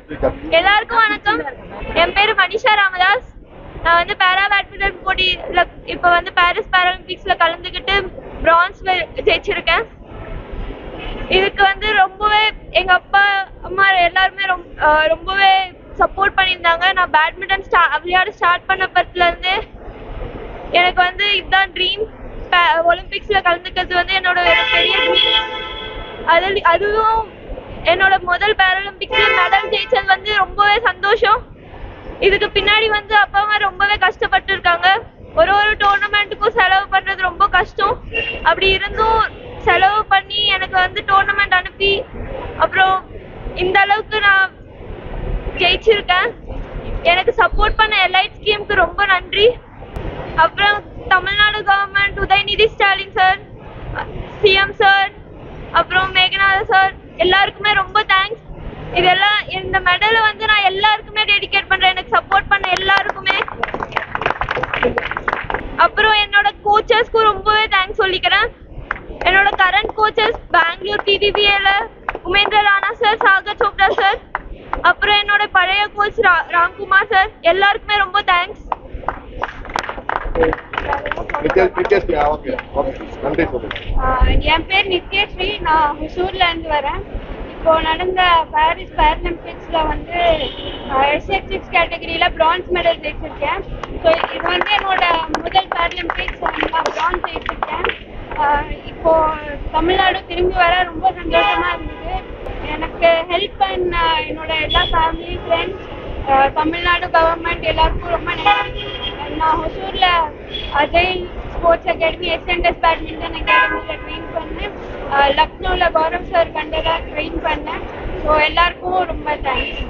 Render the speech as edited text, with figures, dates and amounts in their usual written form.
எல்லாருக்கும் வணக்கம். என் பேரு மனிஷா ராமதாஸ். நான் வந்து பேரா பேட்மிண்டன் போட்டியில இப்ப வந்து பாரிஸ் பாராலிம்பிக்ஸ்ல கலந்துக்கிட்டு பிரான்ஸ் ஜெயிச்சிருக்கேன். இதுக்கு வந்து ரொம்பவே எங்க அப்பா அம்மா எல்லாருமே ரொம்பவே சப்போர்ட் பண்ணியிருந்தாங்க. நான் பேட்மிண்டன் விளையாட ஸ்டார்ட் பண்ண பத்தில இருந்து எனக்கு வந்து இதுதான் ட்ரீம். ஒலிம்பிக்ஸ்ல கலந்துக்கிறது வந்து என்னோட பெரிய ட்ரீம். அதுவும் என்னோட முதல் பாராலிம்பிக்ஸ்ல மெடல் ஜெயிச்சது வந்து ரொம்பவே சந்தோஷம். இதுக்கு பின்னாடி வந்து அப்பா அம்மா ரொம்பவே கஷ்டப்பட்டு இருக்காங்க. ஒரு டோர்னமெண்ட்டுக்கும் செலவு பண்றது ரொம்ப கஷ்டம். அப்படி இருந்தும் செலவு பண்ணி எனக்கு வந்து டோர்னமெண்ட் அனுப்பி அப்புறம் இந்த அளவுக்கு நான் ஜெயிச்சிருக்கேன். எனக்கு சப்போர்ட் பண்ண எலைட் ஸ்கீமுக்கு ரொம்ப நன்றி. அப்புறம் Tamil Nadu government, Udhayanidhi Stalin sir, CM sir, அப்புறம் மேகநாத சார் எல்லாருக்குமே ரொம்ப தேங்க்ஸ். இதெல்லாம் இந்த மெடலை வந்து நான் எல்லாருக்குமே டெடிகேட் பண்றேன், எனக்கு சப்போர்ட் பண்ண எல்லாருக்குமே. அப்புறம் என்னோட கோச்சஸ்க்கும் ரொம்பவே தேங்க்ஸ் சொல்லிக்கிறேன். என்னோட கரண்ட் கோச்சஸ் பெங்களூர் PBBAல உமேந்திர ராணா சார், சாகர் சோப்ரா சார், அப்புறம் என்னோட பழைய கோச் ராம்குமார் சார் எல்லாருக்குமே ரொம்ப தேங்க்ஸ். என் பேர் நித்யஸ்ரீ. நான் ஹுசூர்ல இருந்து வரேன். இப்போ நடந்த பாரிஸ் பாராலிம்பிக்ஸ்ல வந்து SX6 கேட்டகரியில பிரான்ஸ் மெடல் ஜெயிச்சிருக்கேன். ஸோ இது வந்து என்னோட முதல் பாராலிம்பிக்ஸ், நான் பிரான்ஸ் ஜெயிச்சிருக்கேன். இப்போ தமிழ்நாடு திரும்பி வர ரொம்ப சந்தோஷமா இருந்தது. எனக்கு ஹெல்ப் பண்ண என்னோட எல்லா ஃபேமிலி, ஃப்ரெண்ட்ஸ், தமிழ்நாடு கவர்மெண்ட் எல்லாருக்கும் ரொம்ப நன்றி. நான் ஹொசூர்ல Ajay sports academy, SNS badminton அகாடமியில் ட்ரெயின் பண்ணேன். லக்னோவில் கௌரவ் சார் கண்டரா ட்ரெயின் பண்ணேன். ஸோ எல்லாருக்கும் ரொம்ப தேங்க்ஸ்.